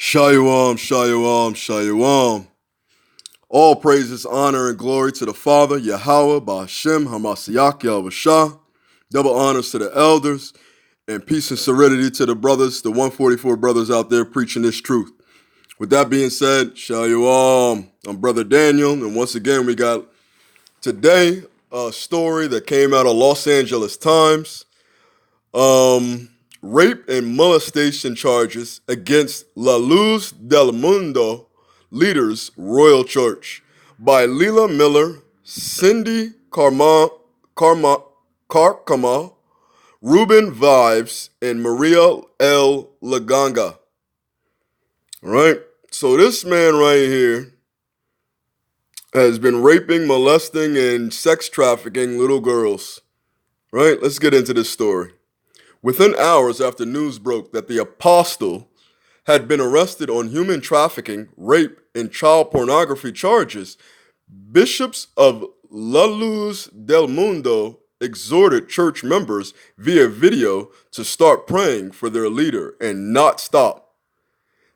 Shalom, shalom, shalom. All praises, honor, and glory to the Father, Yahweh, Ba'ashem, Hamashiach, Yahweh. Double honors to the elders, and peace and serenity to the brothers, the 144 brothers out there preaching this truth. With that being said, shalom. I'm Brother Daniel, and once again, we got today a story that came out of Los Angeles Times. Rape and molestation charges against La Luz del Mundo Leaders Royal Church by Leela Miller, Cindy Carcama, Ruben Vives, and Maria L. Laganga. All right, so this man right here has been raping, molesting, and sex trafficking little girls. Right, let's get into this story. Within hours after news broke that the apostle had been arrested on human trafficking, rape, and child pornography charges, bishops of La Luz del Mundo exhorted church members via video to start praying for their leader and not stop.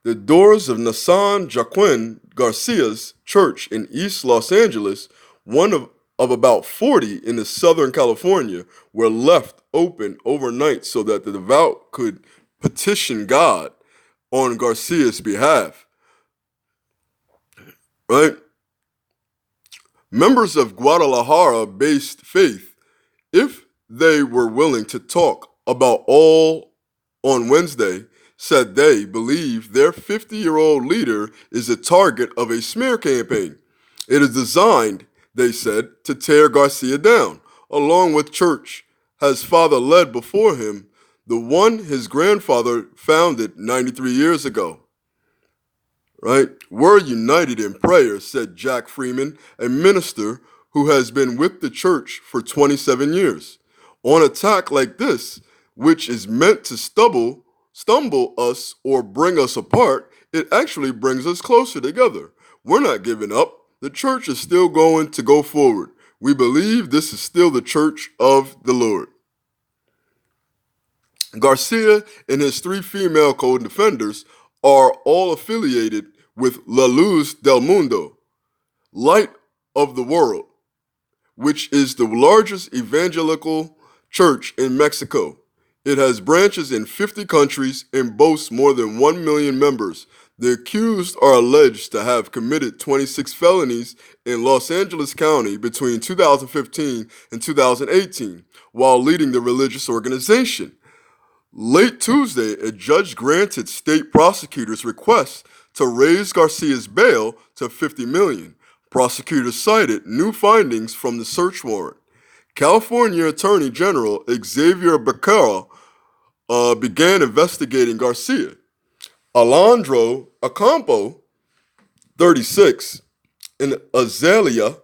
The doors of Nasan Joaquin Garcia's church in East Los Angeles, one of about 40 in the Southern California, were left open overnight so that the devout could petition God on Garcia's behalf. Right? Members of Guadalajara-based faith, if they were willing to talk about all on Wednesday, said they believe their 50-year-old leader is a target of a smear campaign. It is designed, they said, to tear Garcia down, along with church his father led before him, the one his grandfather founded 93 years ago. Right? We're united in prayer, said Jack Freeman, a minister who has been with the church for 27 years. On attack like this, which is meant to stumble us or bring us apart, it actually brings us closer together. We're not giving up. The church is still going to go forward. We believe this is still the church of the Lord. Garcia and his 3 female co-defenders are all affiliated with La Luz del Mundo, Light of the World, which is the largest evangelical church in Mexico. It has branches in 50 countries and boasts more than 1 million members. The accused are alleged to have committed 26 felonies in Los Angeles County between 2015 and 2018 while leading the religious organization. Late Tuesday, a judge granted state prosecutors' request to raise Garcia's bail to $50 million. Prosecutors cited new findings from the search warrant. California Attorney General Xavier Becerra began investigating Garcia. Alejandro Ocampo, 36, and Azalea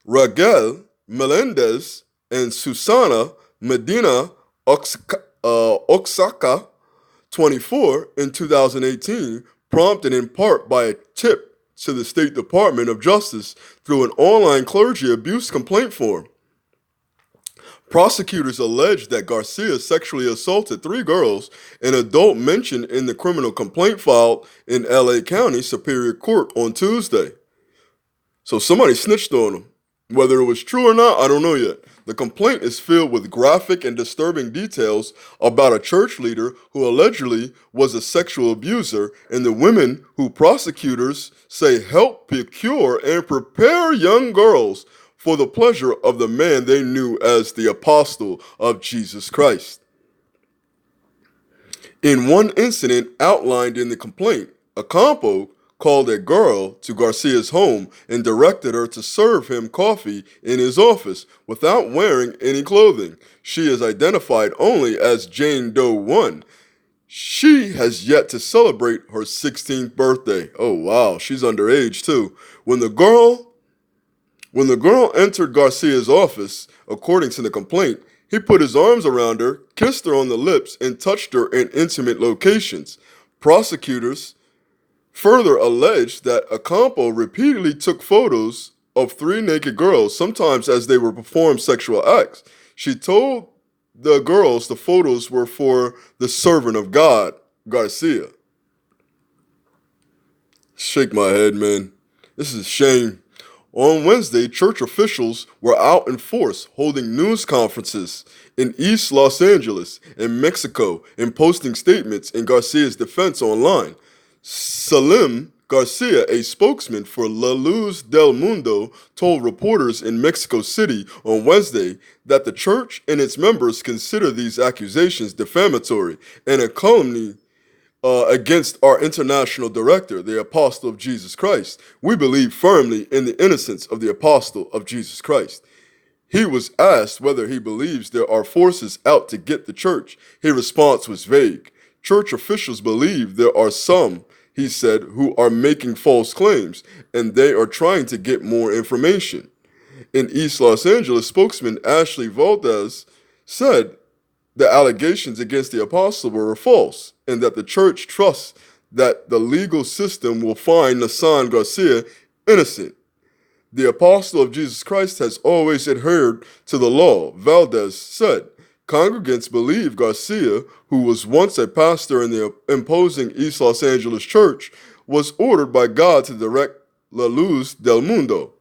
Raquel Melendez and Susana Medina Oaxaca, 24, in 2018, prompted in part by a tip to the State Department of Justice through an online clergy abuse complaint form. Prosecutors alleged that Garcia sexually assaulted 3 girls, an adult mentioned in the criminal complaint filed in LA County Superior Court on Tuesday. So somebody snitched on him. Whether it was true or not, I don't know yet. The complaint is filled with graphic and disturbing details about a church leader who allegedly was a sexual abuser and the women who prosecutors say helped procure and prepare young girls for the pleasure of the man they knew as the apostle of Jesus Christ. In one incident outlined in the complaint, Ocampo called a girl to Garcia's home and directed her to serve him coffee in his office without wearing any clothing. She is identified only as Jane Doe 1. She has yet to celebrate her 16th birthday. Oh wow, she's underage too. When the girl entered Garcia's office, according to the complaint, he put his arms around her, kissed her on the lips, and touched her in intimate locations. Prosecutors further alleged that Ocampo repeatedly took photos of 3 naked girls, sometimes as they were performing sexual acts. She told the girls the photos were for the servant of God, Garcia. Shake my head, man. This is a shame. On Wednesday, church officials were out in force holding news conferences in East Los Angeles and Mexico and posting statements in Garcia's defense online. Salim Garcia, a spokesman for La Luz del Mundo, told reporters in Mexico City on Wednesday that the church and its members consider these accusations defamatory and a calumny against our international director, the Apostle of Jesus Christ. We believe firmly in the innocence of the Apostle of Jesus Christ. He was asked whether he believes there are forces out to get the church. His response was vague. Church officials believe there are some, he said, who are making false claims, and they are trying to get more information. In East Los Angeles, spokesman Ashley Valdez said the allegations against the apostle were false, and that the church trusts that the legal system will find Nassan Garcia innocent. The apostle of Jesus Christ has always adhered to the law, Valdez said. Congregants believe Garcia, who was once a pastor in the imposing East Los Angeles church, was ordered by God to direct La Luz del Mundo.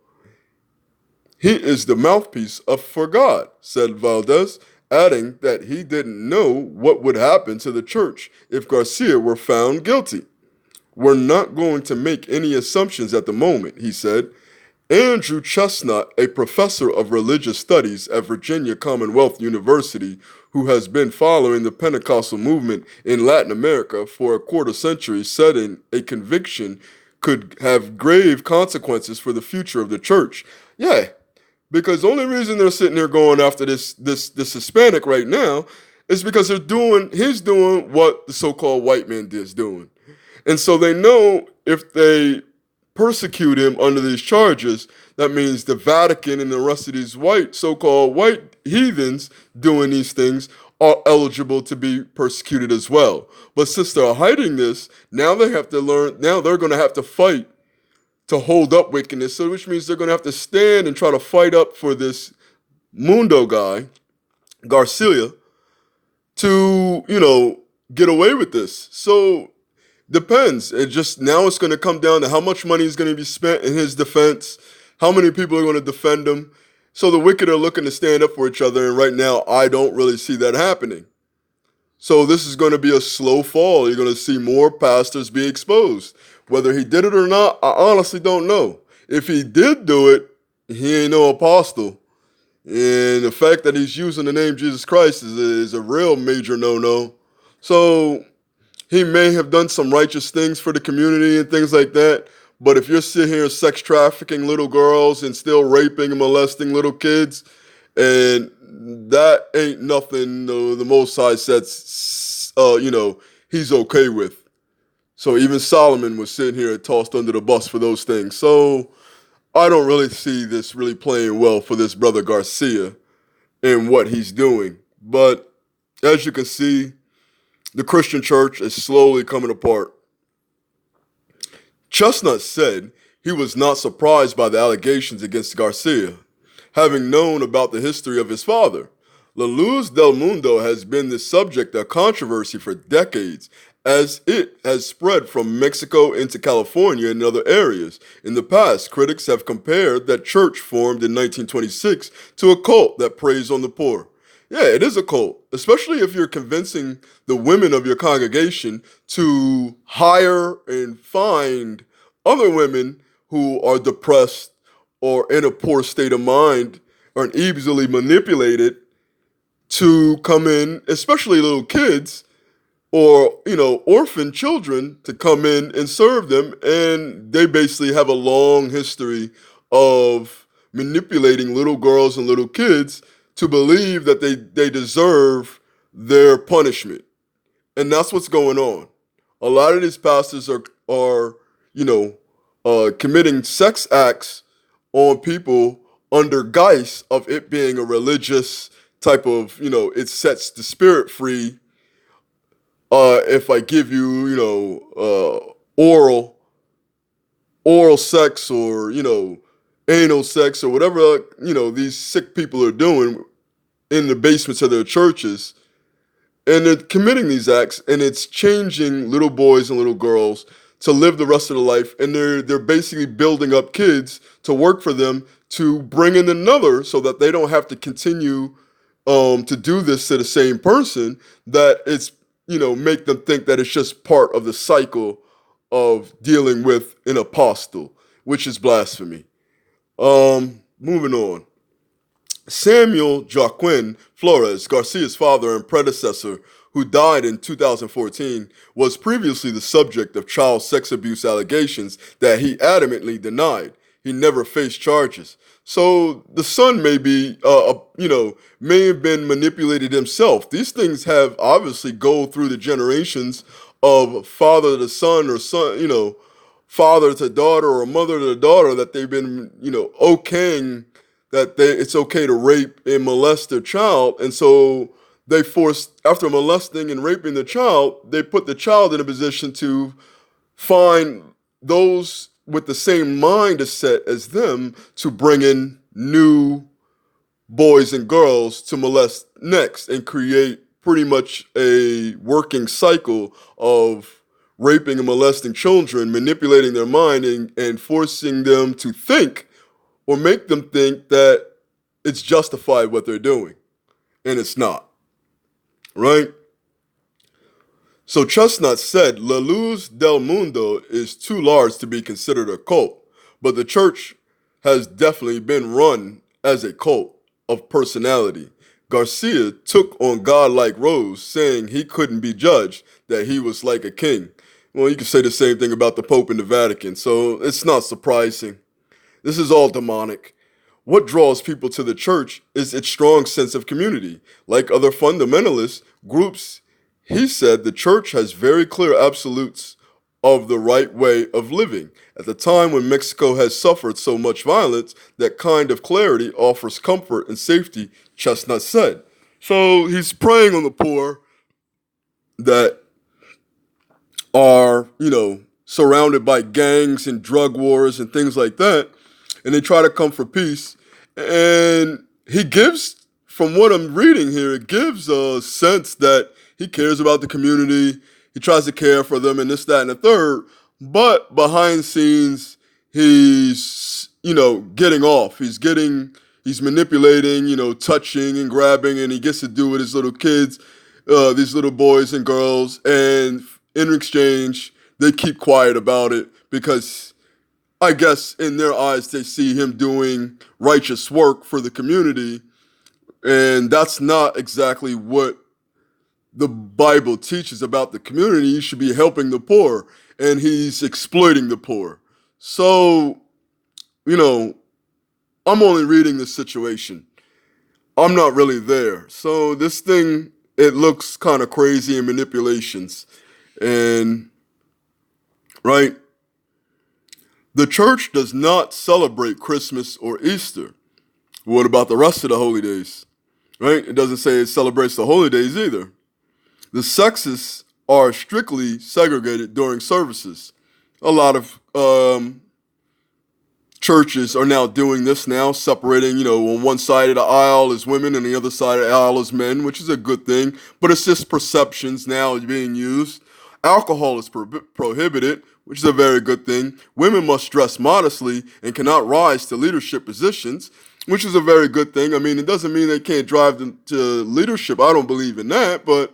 He is the mouthpiece for God, said Valdez, adding that he didn't know what would happen to the church if Garcia were found guilty. We're not going to make any assumptions at the moment, he said. Andrew Chestnut, a professor of religious studies at Virginia Commonwealth University, who has been following the Pentecostal movement in Latin America for a quarter century, said a conviction could have grave consequences for the future of the church. Yeah, because the only reason they're sitting there going after this Hispanic right now is because he's doing what the so-called white man is doing. And so they know if they persecute him under these charges, that means the Vatican and the rest of these so-called white heathens doing these things are eligible to be persecuted as well. But since they're hiding this, now they have to learn, now they're going to have to fight to hold up wickedness, so which means they're going to have to stand and try to fight up for this Mundo guy, Garcia, to, get away with this. So depends. Now it's going to come down to how much money is going to be spent in his defense, how many people are going to defend him. So the wicked are looking to stand up for each other, and right now I don't really see that happening. So this is going to be a slow fall. You're going to see more pastors be exposed. Whether he did it or not, I honestly don't know. If he did do it, he ain't no apostle. And the fact that he's using the name Jesus Christ is a real major no-no. So he may have done some righteous things for the community and things like that. But if you're sitting here sex trafficking little girls and still raping and molesting little kids, and that ain't nothing the Most High says, he's okay with. So even Solomon was sitting here and tossed under the bus for those things. So I don't really see this really playing well for this brother Garcia and what he's doing. But as you can see, the Christian church is slowly coming apart. Chestnut said he was not surprised by the allegations against Garcia, having known about the history of his father. La Luz del Mundo has been the subject of controversy for decades, as it has spread from Mexico into California and other areas. In the past, critics have compared that church formed in 1926 to a cult that preys on the poor. Yeah, it is a cult, especially if you're convincing the women of your congregation to hire and find other women who are depressed or in a poor state of mind or easily manipulated to come in, especially little kids or, orphan children, to come in and serve them. And they basically have a long history of manipulating little girls and little kids to believe that they deserve their punishment. And that's what's going on. A lot of these pastors are committing sex acts on people under guise of it being a religious type of, it sets the spirit free. If I give you, oral sex or, anal sex or whatever, these sick people are doing in the basements of their churches, and they're committing these acts, and it's changing little boys and little girls to live the rest of their life, and they're basically building up kids to work for them to bring in another, so that they don't have to continue to do this to the same person. That it's, make them think that it's just part of the cycle of dealing with an apostle, which is blasphemy. Moving on. Samuel Joaquin Flores, Garcia's father and predecessor, who died in 2014, was previously the subject of child sex abuse allegations that he adamantly denied. He never faced charges. So the son may have been manipulated himself. These things have obviously go through the generations of father to son, or son, father to daughter, or mother to daughter, that they've been, okaying that it's okay to rape and molest their child. And so they forced, after molesting and raping the child, they put the child in a position to find those with the same mindset as them to bring in new boys and girls to molest next, and create pretty much a working cycle of raping and molesting children, manipulating their mind, and forcing them to think, or make them think, that it's justified what they're doing. And it's not. Right? So Chestnut said La Luz del Mundo is too large to be considered a cult, but the church has definitely been run as a cult of personality. Garcia took on godlike roles, saying he couldn't be judged, that he was like a king. Well, you can say the same thing about the Pope and the Vatican, so it's not surprising. This is all demonic. What draws people to the church is its strong sense of community. Like other fundamentalist groups, he said the church has very clear absolutes of the right way of living. At the time when Mexico has suffered so much violence, that kind of clarity offers comfort and safety, Chestnut said. So he's preying on the poor that are, surrounded by gangs and drug wars and things like that, and they try to come for peace. And he gives, from what I'm reading here, it gives a sense that he cares about the community. He tries to care for them and this, that, and the third. But behind the scenes, he's, getting off. He's manipulating, touching and grabbing, and he gets to do with his little kids, these little boys and girls. And in exchange, they keep quiet about it, because I guess in their eyes, they see him doing righteous work for the community. And that's not exactly what the Bible teaches about the community. You should be helping the poor, and he's exploiting the poor. So, I'm only reading the situation. I'm not really there. So this thing, it looks kind of crazy, and manipulations. And, right? The church does not celebrate Christmas or Easter. What about the rest of the holy days? Right? It doesn't say it celebrates the holy days either. The sexes are strictly segregated during services. A lot of churches are now doing this now, separating, on one side of the aisle is women and the other side of the aisle is men, which is a good thing. But it's just perceptions now being used. Alcohol is prohibited, which is a very good thing. Women must dress modestly and cannot rise to leadership positions, which is a very good thing. I mean, it doesn't mean they can't drive them to leadership. I don't believe in that, but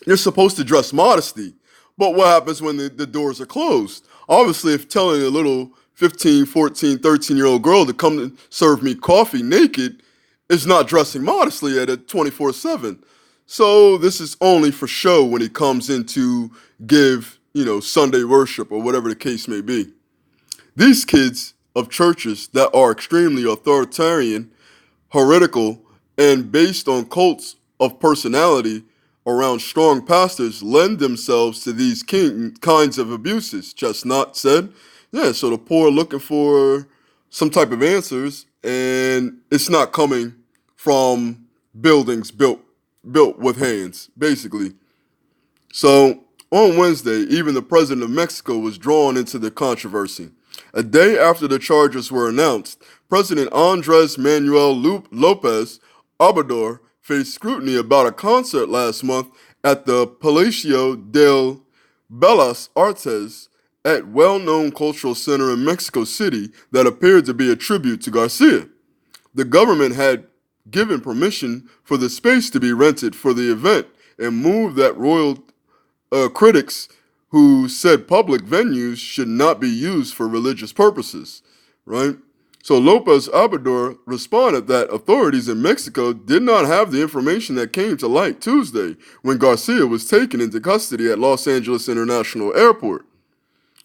you're supposed to dress modesty. But what happens when the doors are closed? Obviously, if telling a little 15, 14, 13-year-old girl to come and serve me coffee naked is not dressing modestly at it 24/7. So this is only for show when he comes in to give, Sunday worship or whatever the case may be. These kids of churches that are extremely authoritarian, heretical, and based on cults of personality around strong pastors lend themselves to these kinds of abuses, Chestnut said. Yeah, so the poor are looking for some type of answers, and it's not coming from buildings built with hands, basically. So on Wednesday, even the president of Mexico was drawn into the controversy. A day after the charges were announced, President Andres Manuel Lopez Obrador faced scrutiny about a concert last month at the Palacio del Bellas Artes at well-known cultural center in Mexico City that appeared to be a tribute to Garcia. The government had given permission for the space to be rented for the event and moved that royal critics who said public venues should not be used for religious purposes, right? So Lopez Obrador responded that authorities in Mexico did not have the information that came to light Tuesday when Garcia was taken into custody at Los Angeles International Airport,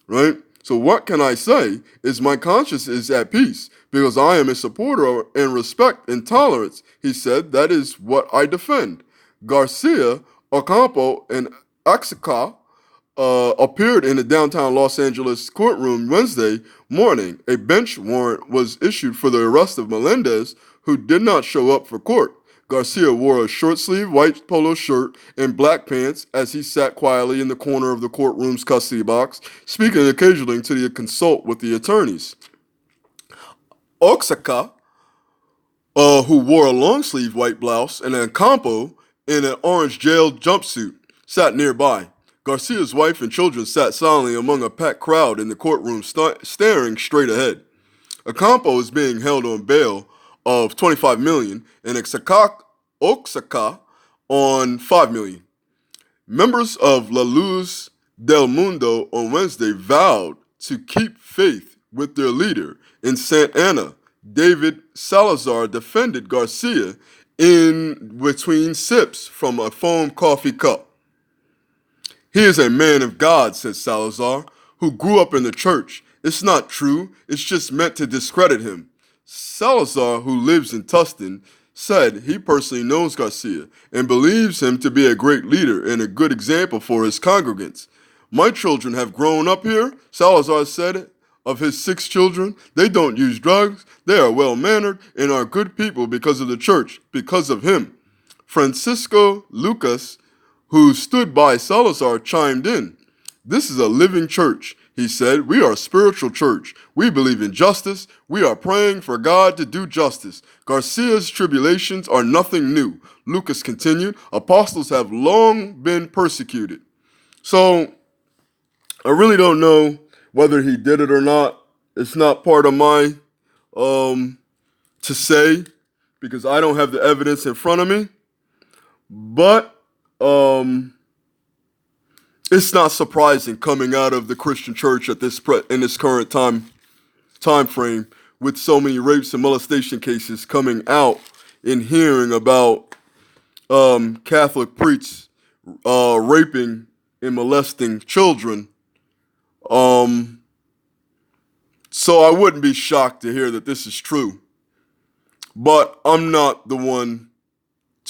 right? So what can I say is my conscience is at peace because I am a supporter and respect and tolerance. He said that is what I defend. Garcia, Ocampo, and Oaxaca appeared in the downtown Los Angeles courtroom Wednesday morning. A bench warrant was issued for the arrest of Melendez, who did not show up for court. Garcia wore a short-sleeved white polo shirt and black pants as he sat quietly in the corner of the courtroom's custody box, speaking occasionally to consult with the attorneys. Oaxaca, who wore a long-sleeved white blouse, and Ocampo in an orange jail jumpsuit, sat nearby. Garcia's wife and children sat silently among a packed crowd in the courtroom, staring straight ahead. Ocampo is being held on bail of $25 million and Oaxaca on $5 million. Members of La Luz del Mundo on Wednesday vowed to keep faith with their leader in Santa Ana. David Salazar defended Garcia in between sips from a foam coffee cup. He is a man of God, said Salazar, who grew up in the church. It's not true. It's just meant to discredit him. Salazar, who lives in Tustin, said he personally knows Garcia and believes him to be a great leader and a good example for his congregants. My children have grown up here, Salazar said. Of his 6 children, they don't use drugs, they are well-mannered, and are good people because of the church, because of him. Francisco Lucas, who stood by Salazar, chimed in. This is a living church, he said. We are a spiritual church. We believe in justice. We are praying for God to do justice. Garcia's tribulations are nothing new. Lucas continued. Apostles have long been persecuted. So, I really don't know whether he did it or not. It's not part of my to say because I don't have the evidence in front of me. But it's not surprising coming out of the Christian church at in this current time frame with so many rapes and molestation cases coming out and hearing about Catholic priests raping and molesting children. So I wouldn't be shocked to hear that this is true. But I'm not the one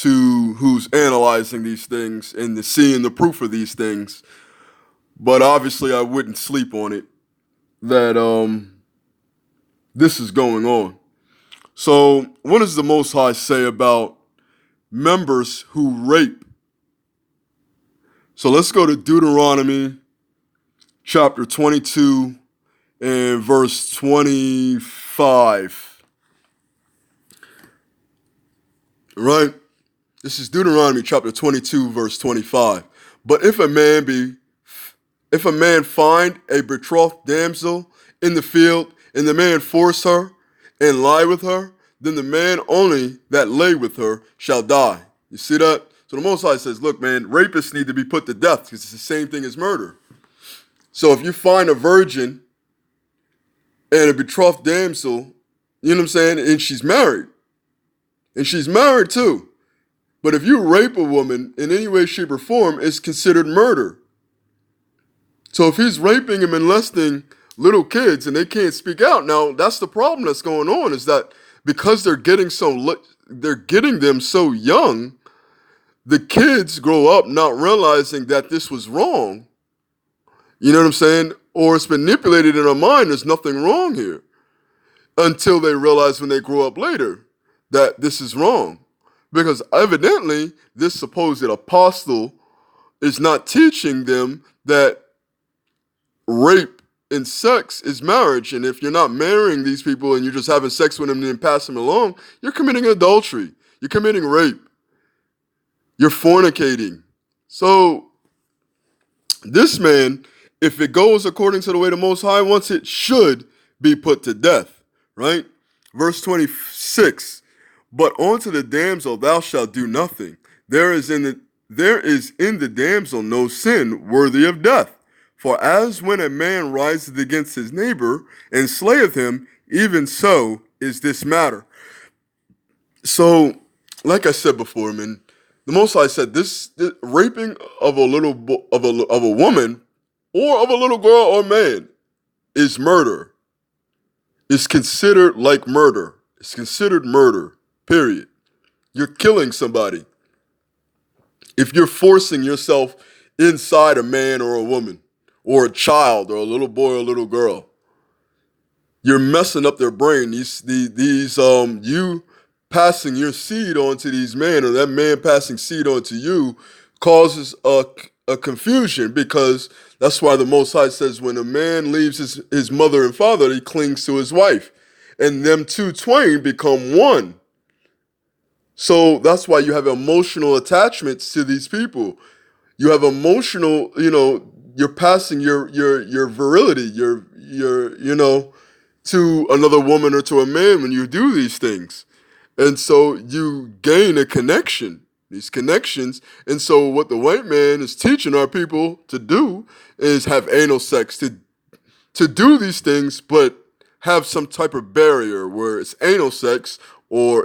who's analyzing these things and seeing the proof of these things. But obviously I wouldn't sleep on it that this is going on. So what does the Most High say about members who rape? So let's go to Deuteronomy chapter 22 and verse 25. Right? This is Deuteronomy chapter 22, verse 25. But if a man find a betrothed damsel in the field, and the man force her and lie with her, then the man only that lay with her shall die. You see that? So the Most High says, look, man, rapists need to be put to death because it's the same thing as murder. So if you find a virgin and a betrothed damsel, you know what I'm saying, and she's married too. But if you rape a woman in any way, shape, or form, it's considered murder. So if he's raping and molesting little kids and they can't speak out, now that's the problem that's going on, is that because they're getting them so young, the kids grow up not realizing that this was wrong. You know what I'm saying? Or it's manipulated in their mind, there's nothing wrong here. Until they realize when they grow up later that this is wrong. Because evidently, this supposed apostle is not teaching them that rape and sex is marriage. And if you're not marrying these people and you're just having sex with them and then pass them along, you're committing adultery. You're committing rape. You're fornicating. So This man, if it goes according to the way the Most High wants it, should be put to death, right? Verse 26, but unto the damsel thou shalt do nothing. There is in the damsel no sin worthy of death. For as when a man riseth against his neighbor and slayeth him, even so is this matter. So, like I said before, man, the Most High said this raping of a woman or of a little girl or man is murder. It's considered like murder. It's considered murder. Period. You're killing somebody if you're forcing yourself inside a man or a woman or a child or a little boy or a little girl. You're messing up their brain. You passing your seed onto these men, or that man passing seed onto you, causes a confusion, because that's why the Most High says when a man leaves his mother and father, he clings to his wife, and them two twain become one. So that's why you have emotional attachments to these people. You have emotional, you're passing your virility, to another woman or to a man when you do these things. And so you gain a connection, these connections. And so what the white man is teaching our people to do is have anal sex, to do these things, but have some type of barrier where it's anal sex, or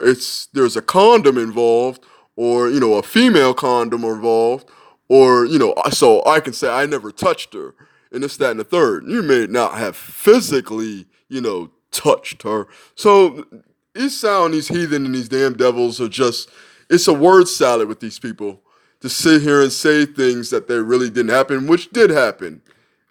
there's a condom involved, or a female condom involved, or so I can say I never touched her, and this, that, and the third. You may not have physically touched her. So these heathen and these damn devils are just, it's a word salad with these people to sit here and say things that they really didn't happen, which did happen.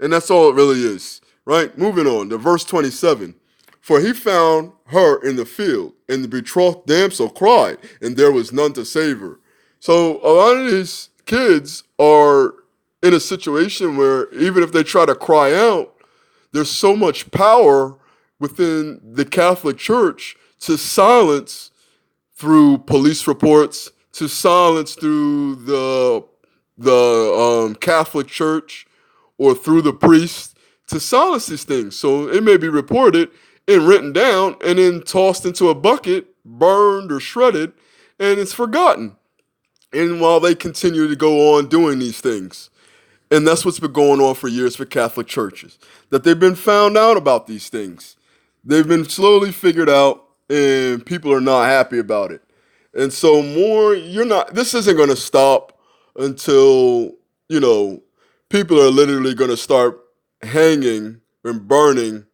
And that's all it really is, right? Moving on to verse 27. For he found her in the field, and the betrothed damsel cried, and there was none to save her. So a lot of these kids are in a situation where even if they try to cry out, there's so much power within the Catholic Church to silence through police reports, to silence through the Catholic Church or through the priest, to silence these things. So it may be reported and written down and then tossed into a bucket, burned or shredded, and it's forgotten. And while they continue to go on doing these things. And that's what's been going on for years for Catholic churches, that they've been found out about these things. They've been slowly figured out, and people are not happy about it. And so this isn't going to stop until, people are literally going to start hanging and burning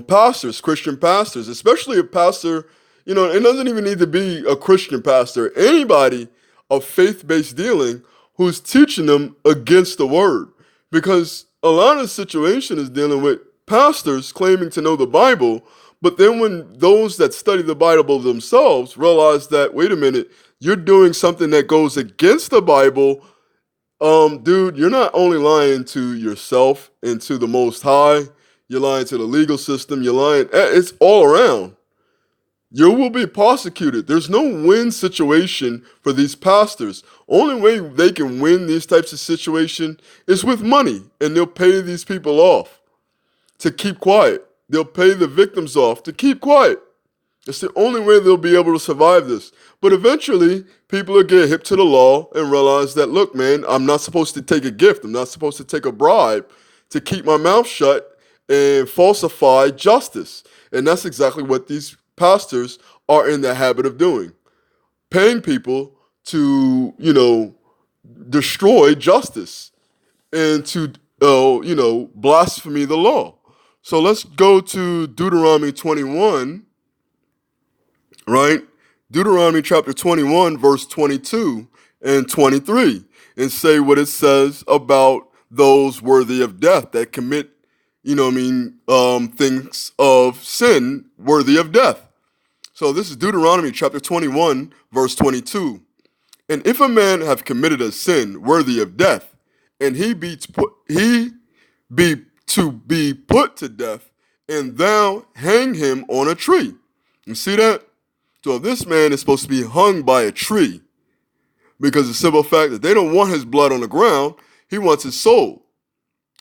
pastors, Christian pastors, especially a pastor. It doesn't even need to be a Christian pastor. Anybody of faith-based dealing who's teaching them against the word. Because a lot of the situation is dealing with pastors claiming to know the Bible, but then when those that study the Bible themselves realize that, wait a minute, you're doing something that goes against the Bible, dude, you're not only lying to yourself and to the Most High, you're lying to the legal system, you're lying, it's all around. You will be prosecuted. There's no win situation for these pastors. Only way they can win these types of situation is with money, and they'll pay these people off to keep quiet. They'll pay the victims off to keep quiet. It's the only way they'll be able to survive this. But eventually, people will get hip to the law and realize that, look, man, I'm not supposed to take a gift. I'm not supposed to take a bribe to keep my mouth shut and falsify justice. And that's exactly what these pastors are in the habit of doing. Paying people to, destroy justice and to, blaspheme the law. So let's go to Deuteronomy 21, right? Deuteronomy chapter 21, verse 22 and 23, and say what it says about those worthy of death that commit, things of sin worthy of death. So this is Deuteronomy chapter 21, verse 22. And if a man have committed a sin worthy of death, and he be to be put to death, and thou hang him on a tree. You see that? So this man is supposed to be hung by a tree, because the simple fact that they don't want his blood on the ground, He wants his soul.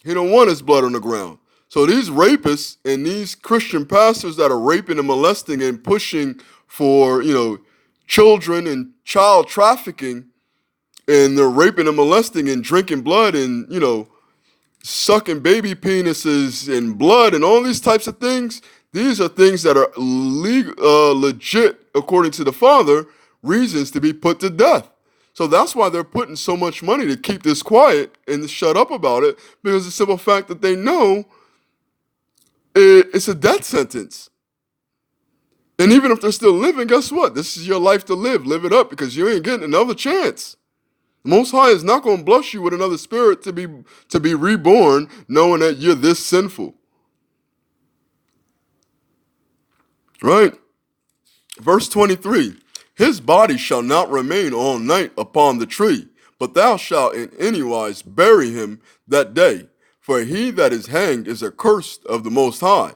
He don't want his blood on the ground. So these rapists and these Christian pastors that are raping and molesting and pushing for, children and child trafficking, and they're raping and molesting and drinking blood and, sucking baby penises and blood and all these types of things. These are things that are legit, according to the Father, reasons to be put to death. So that's why they're putting so much money to keep this quiet and to shut up about it, because the simple fact that they know it's a death sentence. And even if they're still living, guess what? This is your life to live. Live it up, because you ain't getting another chance. The Most High is not going to bless you with another spirit to be reborn, knowing that you're this sinful. Right? Verse 23, his body shall not remain all night upon the tree, but thou shalt in any wise bury him that day. For he that is hanged is accursed of the Most High,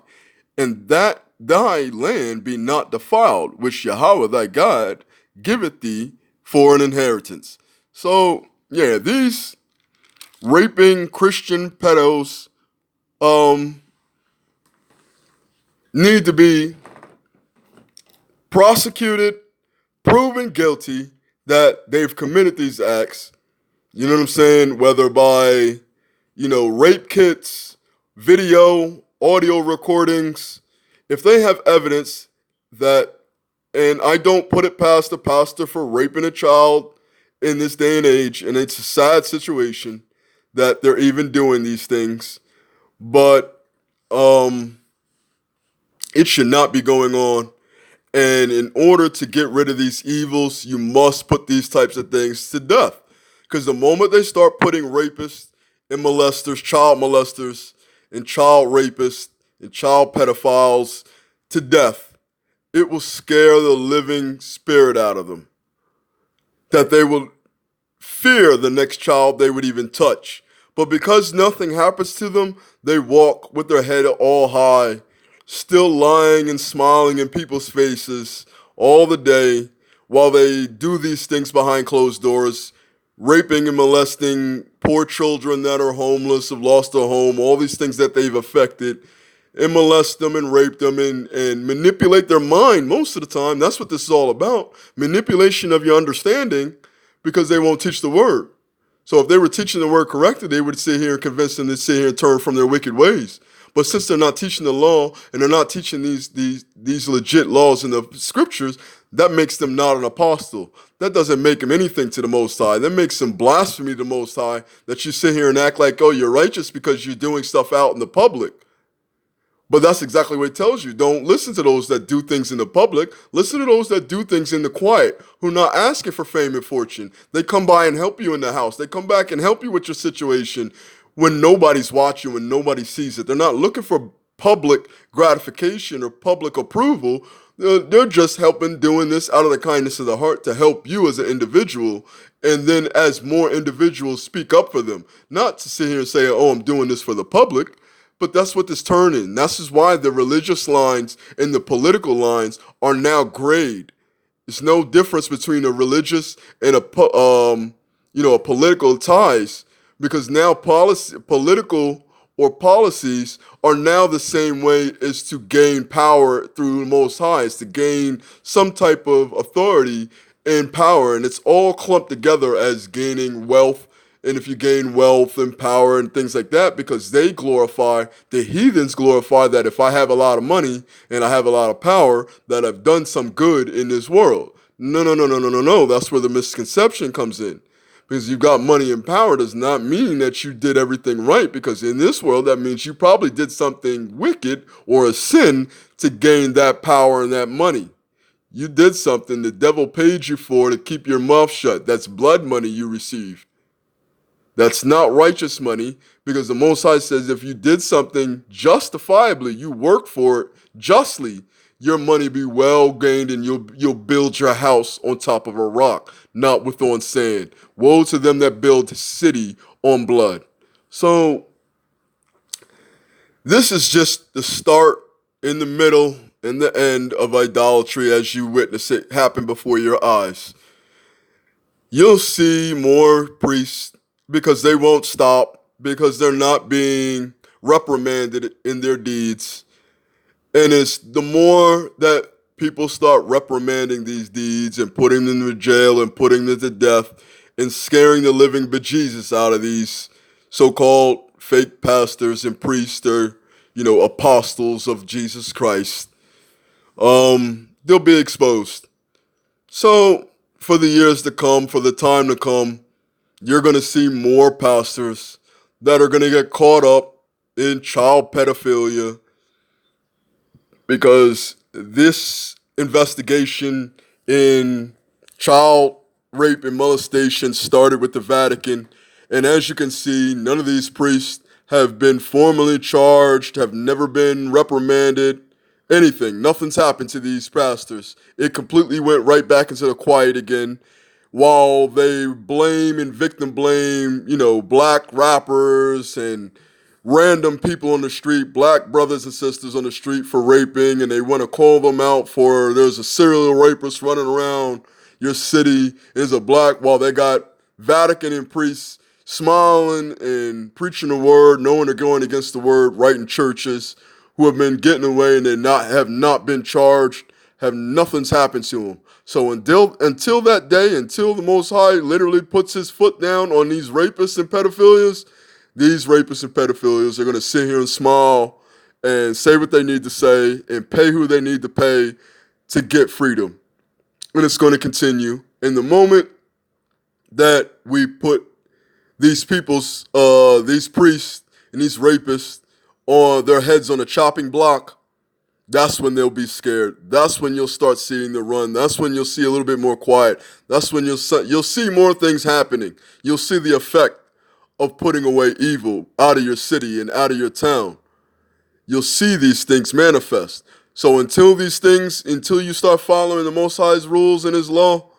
and that thy land be not defiled, which Yahweh thy God giveth thee for an inheritance. So, yeah, these raping Christian pedos need to be prosecuted, proven guilty that they've committed these acts. You know what I'm saying? Whether by, rape kits, video, audio recordings. If they have evidence that, and I don't put it past a pastor for raping a child in this day and age, and it's a sad situation that they're even doing these things, but it should not be going on. And in order to get rid of these evils, you must put these types of things to death. Because the moment they start putting rapists and molesters, child molesters, and child rapists, and child pedophiles to death, it will scare the living spirit out of them. That they will fear the next child they would even touch. But because nothing happens to them, they walk with their head all high, still lying and smiling in people's faces all the day while they do these things behind closed doors, raping and molesting poor children that are homeless, have lost their home, all these things that they've affected, and molest them and rape them and manipulate their mind most of the time. That's what this is all about, manipulation of your understanding, because they won't teach the word. So if they were teaching the word correctly, they would sit here and convince them to sit here and turn from their wicked ways. But since they're not teaching the law and they're not teaching these legit laws in the scriptures, that makes them not an apostle. That doesn't make them anything to the Most High. That makes them blasphemy to the Most High, that you sit here and act like, oh, you're righteous because you're doing stuff out in the public. But that's exactly what it tells you. Don't listen to those that do things in the public. Listen to those that do things in the quiet, who are not asking for fame and fortune. They come by and help you in the house. They come back and help you with your situation when nobody's watching, when nobody sees it. They're not looking for public gratification or public approval. They're just helping, doing this out of the kindness of the heart to help you as an individual. And then as more individuals speak up for them, not to sit here and say, oh, I'm doing this for the public. But that's what this turned in. This is why the religious lines and the political lines are now grayed. There's no difference between a religious and a political ties, because now political or policies are now the same way as to gain power through the Most High, is to gain some type of authority and power, and it's all clumped together as gaining wealth. And if you gain wealth and power and things like that, because they glorify, the heathens glorify that if I have a lot of money and I have a lot of power, that I've done some good in this world. No. That's where the misconception comes in. Because you've got money and power does not mean that you did everything right, because in this world, that means you probably did something wicked or a sin to gain that power and that money. You did something the devil paid you for to keep your mouth shut. That's blood money you received. That's not righteous money, because the Most High says if you did something justifiably, you work for it justly, your money be well gained, and you'll build your house on top of a rock, not with on sand. Woe to them that build a city on blood. So this is just the start, in the middle, and the end of idolatry as you witness it happen before your eyes. You'll see more priests because they won't stop, because they're not being reprimanded in their deeds. And it's the more that people start reprimanding these deeds and putting them to jail and putting them to death and scaring the living bejesus out of these so-called fake pastors and priests or, apostles of Jesus Christ, they'll be exposed. So for the years to come, for the time to come, you're going to see more pastors that are going to get caught up in child pedophilia, because this investigation in child rape and molestation started with the Vatican. And as you can see, none of these priests have been formally charged, have never been reprimanded, anything. Nothing's happened to these pastors. It completely went right back into the quiet again, while they blame and victim blame, black rappers and random people on the street, black brothers and sisters on the street for raping, and they want to call them out for there's a serial rapist running around your city is a black, while they got Vatican and priests smiling and preaching the word, knowing they're going against the word, right in churches, who have been getting away and have not been charged, have nothing's happened to them. So until that day, until the Most High literally puts his foot down on these rapists and pedophilias, these rapists and pedophilias are going to sit here and smile and say what they need to say and pay who they need to pay to get freedom. And it's going to continue. And the moment that we put these these priests and these rapists on their heads on a chopping block, that's when they'll be scared. That's when you'll start seeing the run. That's when you'll see a little bit more quiet. That's when you'll see more things happening. You'll see the effect of putting away evil out of your city and out of your town. You'll see these things manifest. So until you start following the Most High's rules and his law,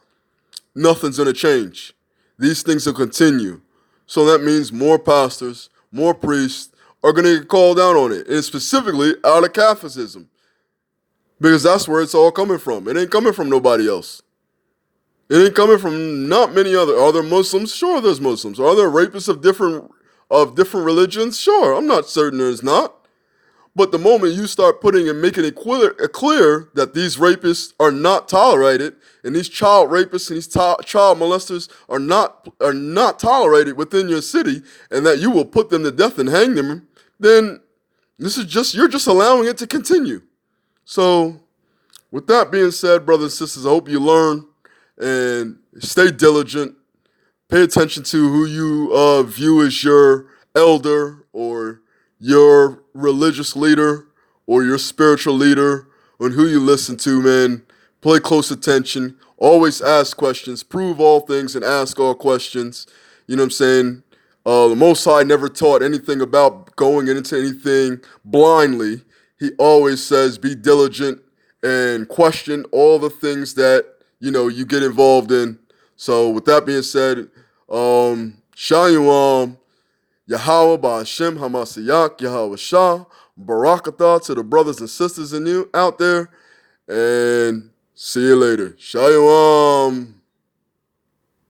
nothing's going to change. These things will continue. So that means more pastors, more priests are going to get called out on it, and specifically out of Catholicism, because that's where it's all coming from. It ain't coming from nobody else. It ain't coming from not many other. Are there Muslims? Sure, there's Muslims. Are there rapists of different religions? Sure, I'm not certain there's not. But the moment you start putting and making it clear that these rapists are not tolerated, and these child rapists and these child molesters are not tolerated within your city, and that you will put them to death and hang them, then you're just allowing it to continue. So, with that being said, brothers and sisters, I hope you learn and stay diligent. Pay attention to who you view as your elder or your religious leader or your spiritual leader, and who you listen to, man. Pay close attention. Always ask questions. Prove all things and ask all questions. You know what I'm saying? The Most High never taught anything about going into anything blindly. He always says be diligent and question all the things that, you get involved in. So with that being said, Shalom, Yahweh Ba'Hashem Hamasiyak, Yahweh Shah, Barakatah to the brothers and sisters in you out there, and see you later. Shalom.